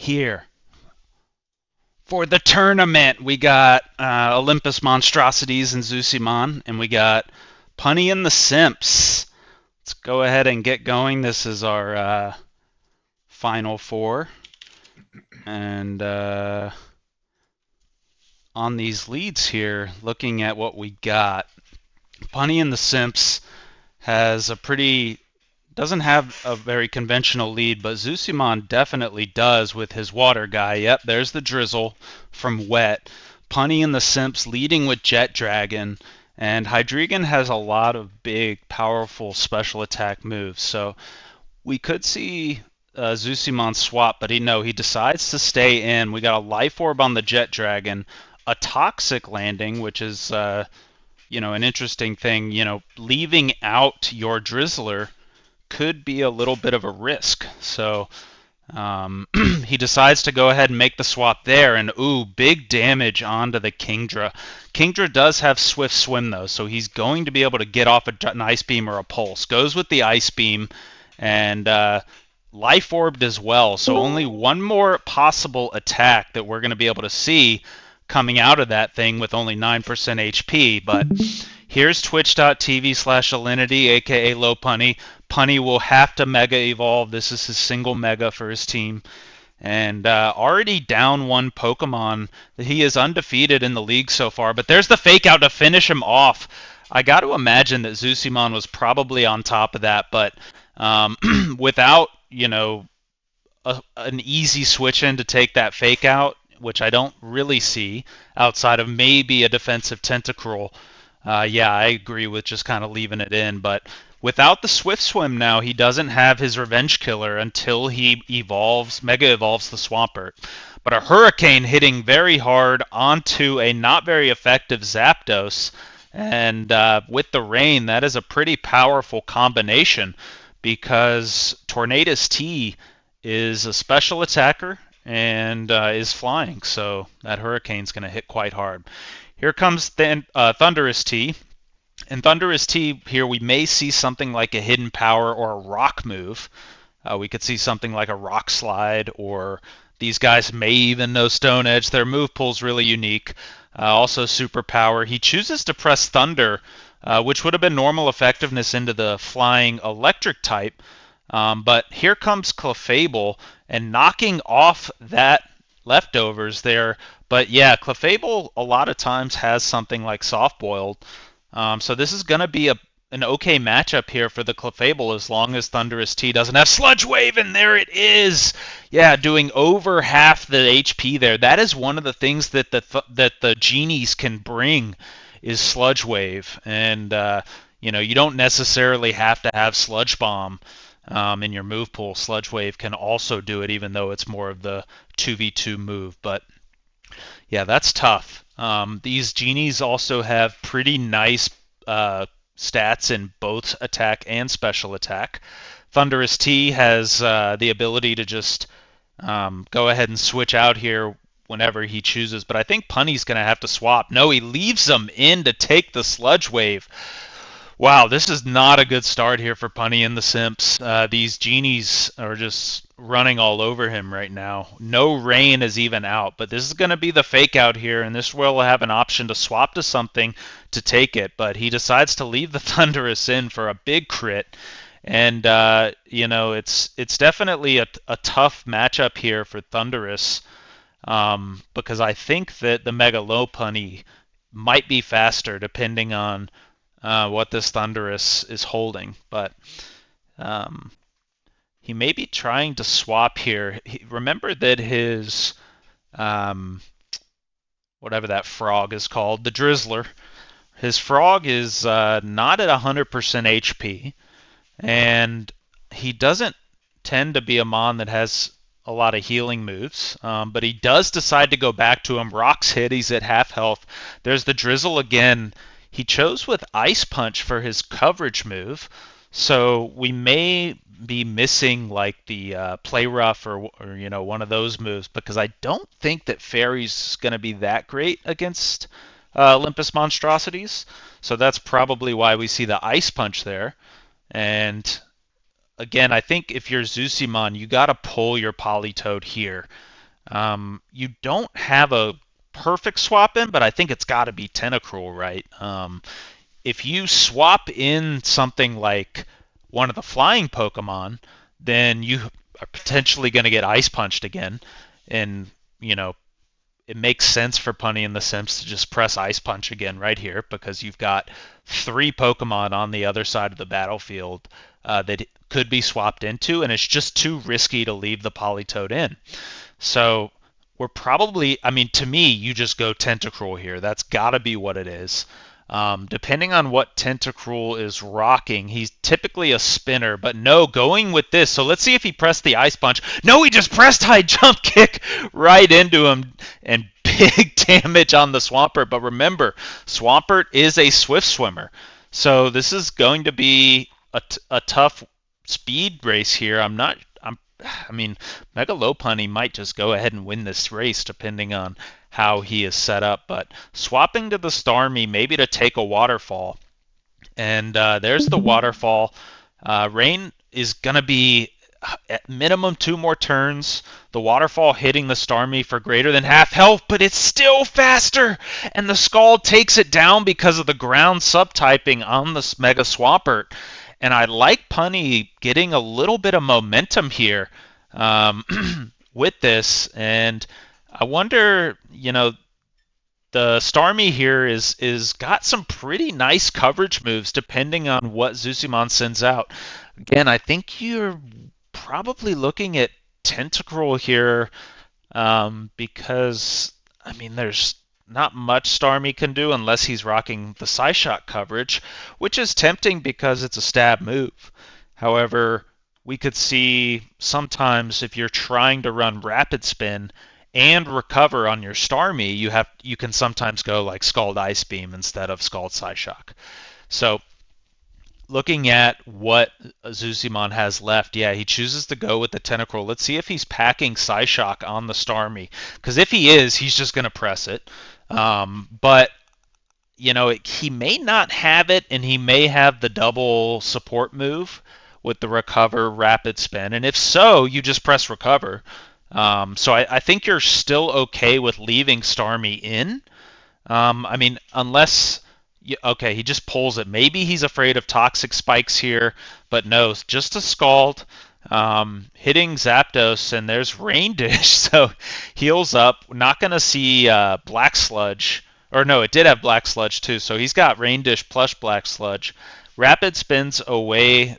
here for the tournament. We got Olympus Monstrocities and Zeusimon, and we got Punnyandthesimps. Let's go ahead and get going. This is our final four. And on these leads here, looking at what we got, Punnyandthesimps has a pretty doesn't have a very conventional lead, but Zeusimon definitely does with his water guy. Yep, there's the drizzle from Wet. Punnyandthesimps leading with Jet Dragon, and Hydreigon has a lot of big, powerful special attack moves. So we could see Zeusimon swap, but he decides to stay in. We got a Life Orb on the Jet Dragon, a Toxic landing, which is an interesting thing. Leaving out your Drizzler could be a little bit of a risk. So he decides to go ahead and make the swap there, and big damage onto the Kingdra. Kingdra does have Swift Swim though, so he's going to be able to get off an Ice Beam or a Pulse. Goes with the Ice Beam, and Life Orbed as well, so only one more possible attack that we're going to be able to see coming out of that thing with only 9% HP, but here's twitch.tv/Alinity, aka Low Punny. Punny will have to Mega Evolve. This is his single Mega for his team. And already down one Pokemon. He is undefeated in the league so far, but there's the Fake Out to finish him off. I got to imagine that Zeusimon was probably on top of that, but without, an easy switch in to take that Fake Out, which I don't really see outside of maybe a defensive Tentacruel. I agree with just kind of leaving it in, but without the Swift Swim now, he doesn't have his Revenge Killer until he Mega Evolves the Swampert. But a Hurricane hitting very hard onto a not very effective Zapdos, and with the Rain, that is a pretty powerful combination because Tornadus T is a special attacker and is flying, so that Hurricane's going to hit quite hard. Here comes Thundurus T. In Thundurus T, here we may see something like a Hidden Power or a Rock move. We could see something like a Rock Slide, or these guys may even know Stone Edge. Their move pool's really unique. Also Super Power. He chooses to press Thunder, which would have been normal effectiveness into the flying electric type. But here comes Clefable and knocking off that leftovers there. But yeah, Clefable a lot of times has something like Soft Boiled. So this is going to be an okay matchup here for the Clefable as long as Thundurus T doesn't have Sludge Wave, and there it is! Yeah, doing over half the HP there. That is one of the things that the genies can bring is Sludge Wave. And, you don't necessarily have to have Sludge Bomb in your move pool. Sludge Wave can also do it, even though it's more of the 2v2 move. But yeah, that's tough. These genies also have pretty nice stats in both attack and special attack. Thundurus T has the ability to just go ahead and switch out here whenever he chooses, but I think Punny's going to have to swap. No, he leaves them in to take the Sludge Wave. Wow, this is not a good start here for Punnyandthesimps. These genies are just running all over him right now. No Rain is even out, but this is going to be the Fake Out here, and this will have an option to swap to something to take it, but he decides to leave the Thundurus in for a big crit. And, it's definitely a tough matchup here for Thundurus, because I think that the Mega Low Punny might be faster depending on what this Thundurus is holding, but he may be trying to swap here. Remember that his whatever that frog is called, the Drizzler, his frog is not at 100% HP, and he doesn't tend to be a mon that has a lot of healing moves, but he does decide to go back to him. Rocks hit, he's at half health. There's the Drizzle again. He chose with Ice Punch for his coverage move, so we may be missing like the Play Rough or one of those moves, because I don't think that Fairy's going to be that great against Olympus Monstrocities. So that's probably why we see the Ice Punch there. And again, I think if you're Zeusimon, you got to pull your Politoed here. You don't have a perfect swap in, but I think it's got to be Tentacruel, right? If you swap in something like one of the flying Pokemon, then you are potentially going to get Ice Punched again. And, you know, it makes sense for Punnyandthesimps to just press Ice Punch again right here because you've got three Pokemon on the other side of the battlefield that could be swapped into, and it's just too risky to leave the Politoed in. So we're probably, I mean, to me, you just go Tentacruel here. That's got to be what it is. Depending on what Tentacruel is rocking, he's typically a spinner, but no, going with this. So let's see if he pressed the Ice Punch. No, he just pressed High Jump Kick right into him and big damage on the Swampert. But remember, Swampert is a swift swimmer. So this is going to be a tough speed race here. I mean, Mega Lopunny might just go ahead and win this race depending on how he is set up. But swapping to the Starmie, maybe to take a waterfall. And there's the waterfall. Rain is going to be at minimum 2 more turns. The waterfall hitting the Starmie for greater than half health, but it's still faster. And the Scald takes it down because of the ground subtyping on the Mega Swampert. And I like Punny getting a little bit of momentum here with this. And I wonder, the Starmie here is got some pretty nice coverage moves depending on what Zusimon sends out. Again, I think you're probably looking at Tentacruel here because, I mean, there's not much Starmie can do unless he's rocking the Psyshock coverage, which is tempting because it's a stab move. However, we could see sometimes if you're trying to run Rapid Spin and recover on your Starmie, you can sometimes go like Scald Ice Beam instead of Scald Psyshock. So looking at what Zusimon has left, yeah, he chooses to go with the Tentacruel. Let's see if he's packing Psyshock on the Starmie, because if he is, he's just going to press it. But he may not have it, and he may have the double support move with the recover rapid spin. And if so, you just press recover. So I think you're still okay with leaving Starmie in. I mean, unless okay, he just pulls it. Maybe he's afraid of toxic spikes here, but no, just a Scald. Hitting Zapdos, and there's Rain Dish, so heals up. Not going to see Black Sludge. Or no, it did have Black Sludge too, so he's got Rain Dish plus Black Sludge. Rapid spins away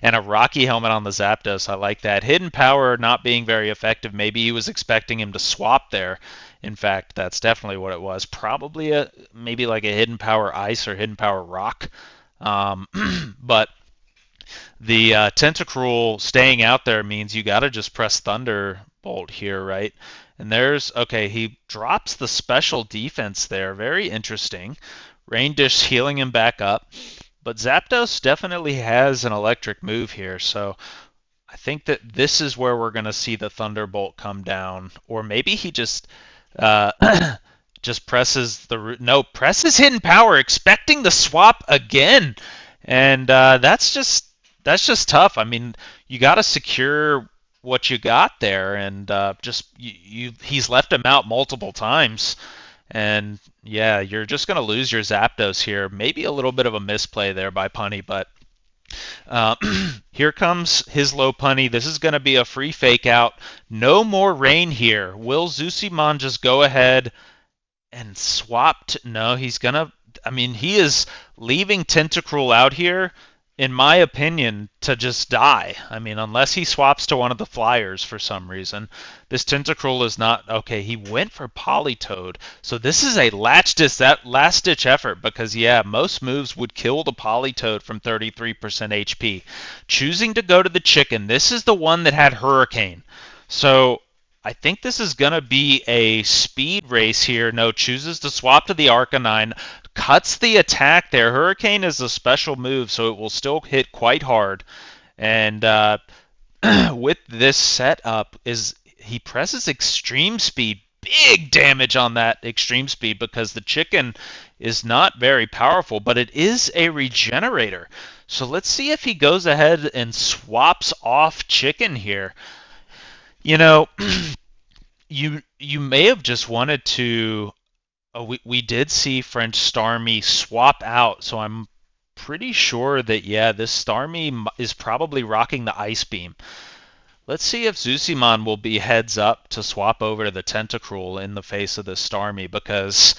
and a Rocky Helmet on the Zapdos. I like that. Hidden Power not being very effective. Maybe he was expecting him to swap there. In fact, that's definitely what it was. Probably maybe like a Hidden Power Ice or Hidden Power Rock. But the Tentacruel staying out there means you got to just press Thunderbolt here, right? And okay, he drops the special defense there. Very interesting. Rain Dish healing him back up. But Zapdos definitely has an electric move here, so I think that this is where we're going to see the Thunderbolt come down. Or maybe he just just presses presses Hidden Power, expecting the swap again. And that's just tough. I mean, you got to secure what you got there, and he's left him out multiple times. And yeah, you're just going to lose your Zapdos here. Maybe a little bit of a misplay there by Punny, but here comes his Lopunny. This is going to be a free fake out. No more rain here. Will Zusimon just go ahead and swap? No, he's going to... I mean, he is leaving Tentacruel out here, in my opinion, to just die. I mean, unless he swaps to one of the flyers for some reason. This Tentacruel is not... Okay, he went for Politoed. So this is a last-ditch effort because, yeah, most moves would kill the Politoed from 33% HP. Choosing to go to the Chicken. This is the one that had Hurricane. So I think this is going to be a speed race here. No, chooses to swap to the Arcanine. Cuts the attack there. Hurricane is a special move, so it will still hit quite hard. And with this setup, he presses Extreme Speed. Big damage on that Extreme Speed because the Chicken is not very powerful, but it is a regenerator. So let's see if he goes ahead and swaps off Chicken here. You may have just wanted to. We did see French Starmie swap out, so I'm pretty sure that yeah, this Starmie is probably rocking the Ice Beam. Let's see if Zusimon will be heads up to swap over to the Tentacruel in the face of this Starmie, because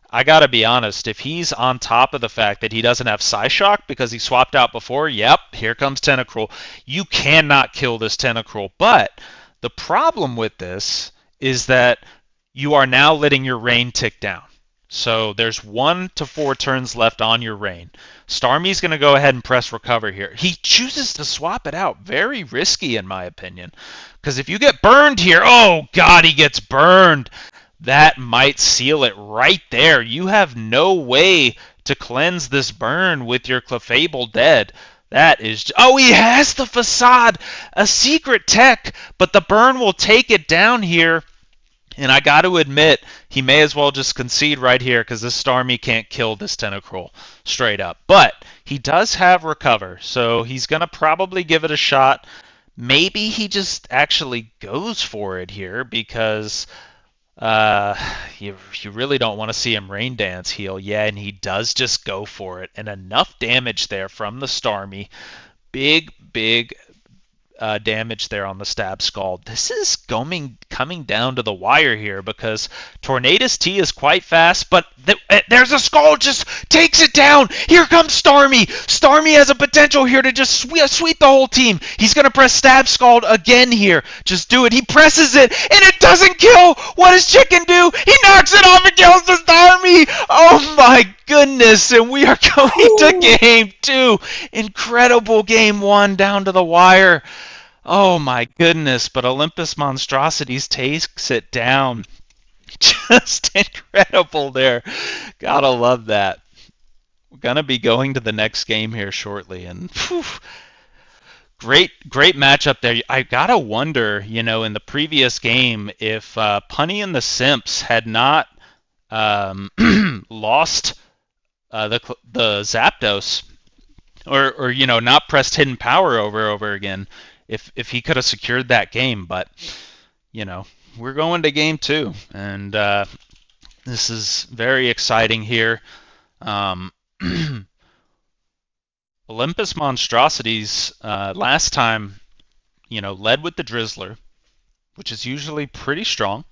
I gotta be honest, if he's on top of the fact that he doesn't have Psyshock because he swapped out before, yep, here comes Tentacruel. You cannot kill this Tentacruel. But the problem with this is that you are now letting your rain tick down. So there's 1 to 4 turns left on your rain. Starmie's going to go ahead and press recover here. He chooses to swap it out. Very risky, in my opinion. Because if you get burned here, oh, God, he gets burned. That might seal it right there. You have no way to cleanse this burn with your Clefable dead. That is... Oh, he has the Facade! A secret tech, but the burn will take it down here. And I got to admit, he may as well just concede right here because this Starmie can't kill this Tentacruel straight up. But he does have Recover, so he's going to probably give it a shot. Maybe he just actually goes for it here because you really don't want to see him Rain Dance heal. Yeah, and he does just go for it. And enough damage there from the Starmie. Big damage there on the Stab Scald. This is coming down to the wire here because Tornadus T is quite fast, but there's a Scald just takes it down. Here comes Starmie. Starmie has a potential here to just sweep the whole team. He's going to press Stab Scald again here. Just do it. He presses it, and it doesn't kill. What does Chicken do? He knocks it off and kills the Starmie. Oh my goodness, and we are going to game 2. Incredible game 1 down to the wire. Oh my goodness, but Olympus Monstrocities takes it down. Just incredible there. Gotta love that. We're gonna be going to the next game here shortly, and whew, great matchup there. I gotta wonder, in the previous game, if Punnyandthesimps had not lost the Zapdos, or not pressed Hidden Power over again, if he could have secured that game. But we're going to game 2, and this is very exciting here. Olympus Monstrocities last time, led with the Drizzler, which is usually pretty strong.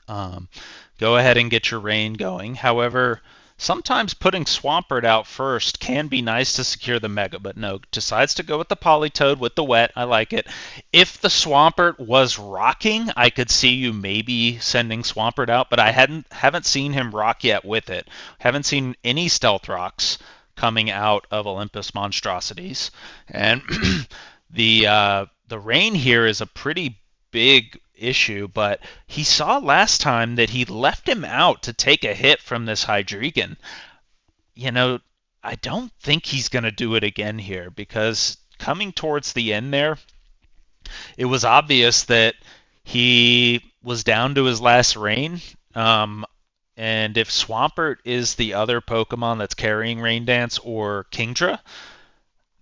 Go ahead and get your rain going. However, sometimes putting Swampert out first can be nice to secure the Mega, but no, decides to go with the Politoed with the Wet. I like it. If the Swampert was rocking, I could see you maybe sending Swampert out, but I haven't seen him rock yet with it. Haven't seen any Stealth Rocks coming out of Olympus Monstrocities. And the rain here is a pretty big issue, but he saw last time that he left him out to take a hit from this Hydreigon. I don't think he's going to do it again here, because coming towards the end there, it was obvious that he was down to his last rain. And if Swampert is the other Pokemon that's carrying Rain Dance or Kingdra,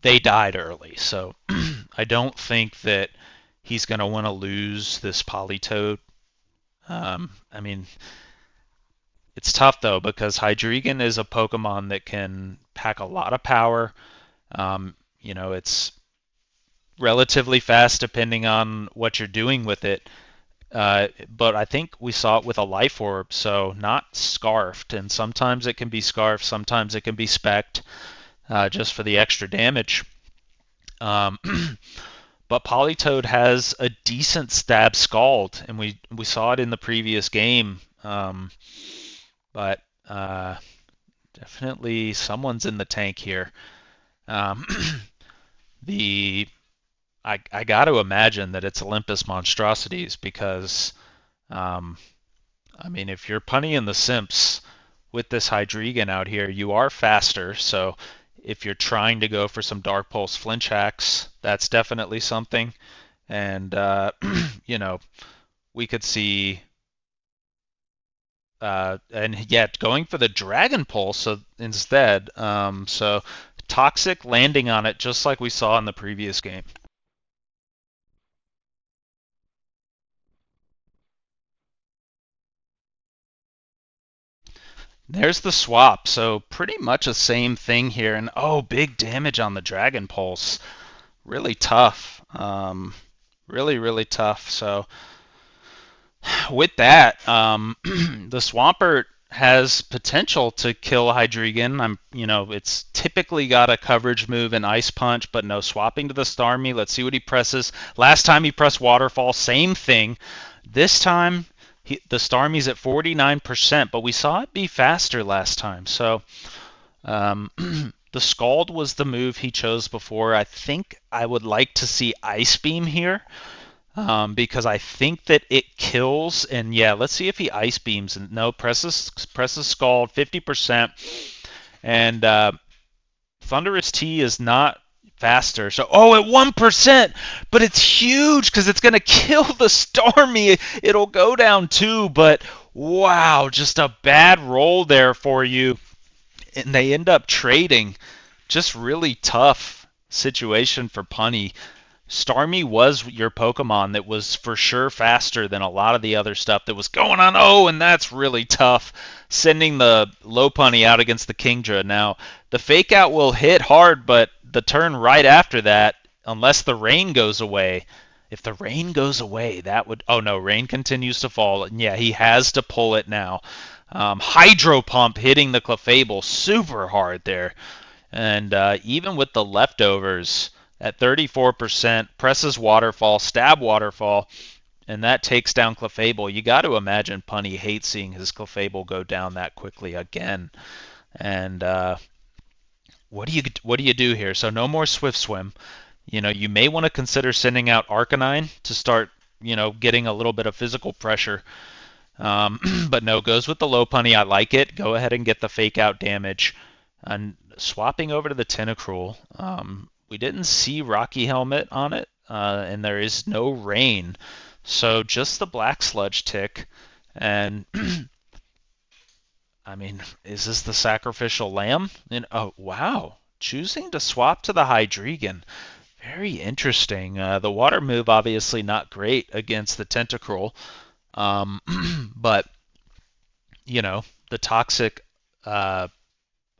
they died early. So I don't think that he's going to want to lose this Politoed. It's tough, though, because Hydreigon is a Pokemon that can pack a lot of power. It's relatively fast depending on what you're doing with it. But I think we saw it with a Life Orb, so not Scarfed. And sometimes it can be Scarfed, sometimes it can be Specced, just for the extra damage. But Politoed has a decent Stab Scald, and we saw it in the previous game. But definitely someone's in the tank here. I got to imagine that it's Olympus Monstrocities because, if you're Punnyandthesimps with this Hydreigon out here, you are faster, so if you're trying to go for some Dark Pulse flinch hacks, that's definitely something. And, we could see, and yet going for the Dragon Pulse instead. So Toxic landing on it just like we saw in the previous game. There's the swap. So pretty much the same thing here. And oh, big damage on the Dragon Pulse. Really tough. Really, really tough. So with that, the Swampert has potential to kill Hydreigon. It's typically got a coverage move and Ice Punch, but no swapping to the Starmie. Let's see what he presses. Last time he pressed Waterfall, same thing. This time, the Starmie's at 49%, but we saw it be faster last time. So um, the Scald was the move he chose before. I think I would like to see Ice Beam here because I think that it kills. And yeah, let's see if he Ice Beams. And no, presses Scald 50%. And Thunderous T is not faster. So, oh, at 1%, but it's huge because it's going to kill the Starmie. It'll go down too, but wow, just a bad roll there for you. And they end up trading. Just really tough situation for Punny. Starmie was your Pokemon that was for sure faster than a lot of the other stuff that was going on. Oh, and that's really tough. Sending the Lopunny out against the Kingdra. Now, the Fake Out will hit hard, but the turn right after that, unless the rain goes away, if the rain goes away, that would. Oh no, rain continues to fall. And yeah, he has to pull it now. Hydro Pump hitting the Clefable super hard there. And even with the leftovers at 34%, presses Waterfall, stab Waterfall, and that takes down Clefable. You got to imagine Punny hates seeing his Clefable go down that quickly again. And what do you do here? So no more Swift Swim. You may want to consider sending out Arcanine to start, getting a little bit of physical pressure. But no, goes with the Lopunny. I like it. Go ahead and get the Fake Out damage. And swapping over to the Tentacruel, we didn't see Rocky Helmet on it, and there is no rain. So just the Black Sludge tick. And, I mean, is this the Sacrificial Lamb? And, oh, wow. Choosing to swap to the Hydreigon. Very interesting. The water move, obviously not great against the Tentacruel. But, the Toxic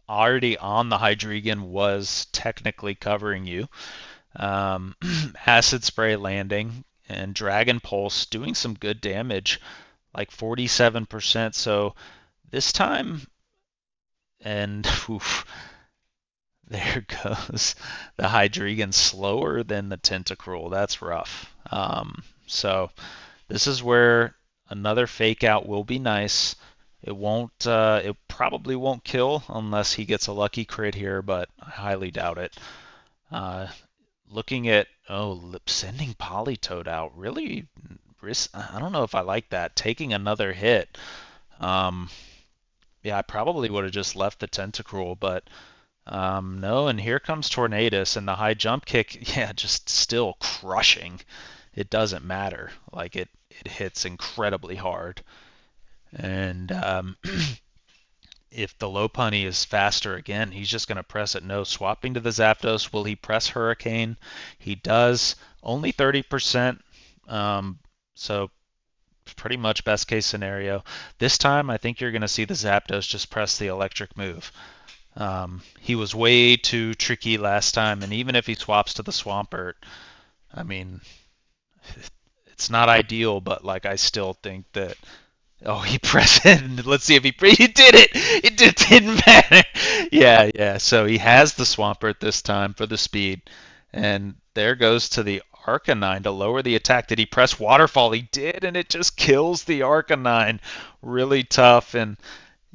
already on the Hydreigon was technically covering you. Acid Spray landing and Dragon Pulse doing some good damage, like 47%. So this time, and oof, there goes the Hydreigon slower than the Tentacruel. That's rough. So this is where another Fake Out will be nice. It won't. It probably won't kill unless he gets a lucky crit here, but I highly doubt it. Uh, Looking at sending Politoed out really I don't know if I like that. Taking another hit. Um, yeah, I probably would have just left the Tentacruel, but no. And here comes Tornadus and the high jump kick. Yeah, just still crushing. It doesn't matter. Like it hits incredibly hard. And if the Lopunny is faster again, he's just going to press it. No, swapping to the Zapdos. Will he press Hurricane? He does. Only 30%. So pretty much best case scenario. This time, I think you're going to see the Zapdos just press the electric move. He was way too tricky last time, and even if he swaps to the Swampert, I mean, it's not ideal, but like I still think that. Oh, he pressed it. Let's see if he did it. It didn't matter. Yeah, yeah. So he has the Swampert this time for the speed, and there goes to the Arcanine to lower the attack. Did he press Waterfall? He did, and it just kills the Arcanine. Really tough, and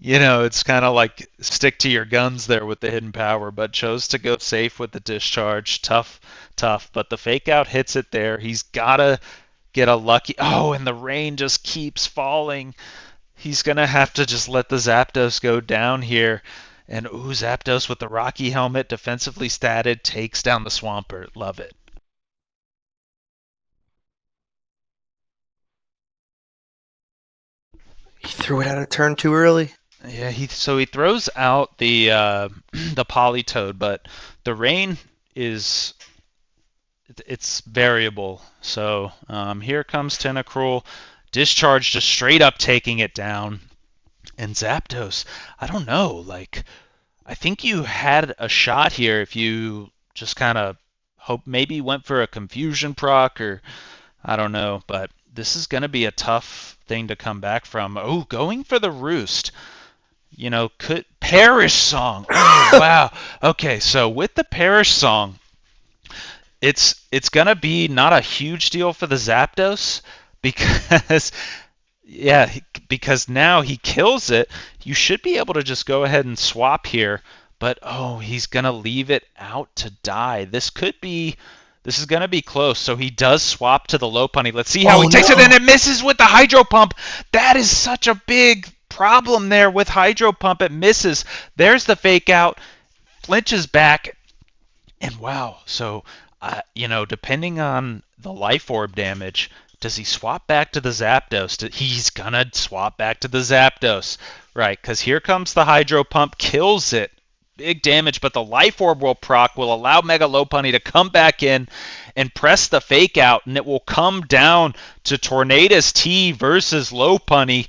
it's kind of like stick to your guns there with the hidden power, but chose to go safe with the discharge. Tough, tough. But the Fake Out hits it there. He's gotta get a lucky. Oh, and the rain just keeps falling. He's going to have to just let the Zapdos go down here. And Zapdos with the Rocky Helmet, defensively statted, takes down the Swampert. Love it. He threw it out of turn too early. Yeah, he throws out the the Politoed, but the rain is it's variable. So here comes Tentacruel. Discharge just straight up taking it down. And Zapdos, I don't know. Like, I think you had a shot here if you just kind of hope maybe went for a confusion proc or I don't know. But this is going to be a tough thing to come back from. Oh, going for the roost. Could Parish Song. Oh, wow. Okay, so with the Parish Song, it's gonna be not a huge deal for the Zapdos because yeah, because now he kills it. You should be able to just go ahead and swap here, but oh, he's gonna leave it out to die. This is gonna be close. So he does swap to the Lopunny. Let's see how Oh he takes it, and no! it misses with the Hydro Pump. That is such a big problem there with Hydro Pump. It misses. There's the fake out. Flinches back. And wow, so depending on the life orb damage, does he swap back to the Zapdos? He's gonna swap back to the Zapdos, right? Because here comes the Hydro Pump, kills it, big damage, but the life orb will proc, will allow Mega Lopunny to come back in and press the fake out, and it will come down to Tornadus T versus Lopunny.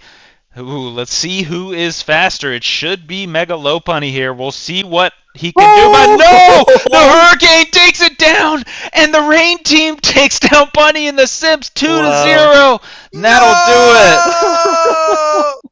Ooh, let's see who is faster. It should be Mega Lopunny here. We'll see what he can do. But no! The Hurricane takes it down! And the Rain Team takes down Bunny and the Simps 2-0. Wow. And that'll do it. No!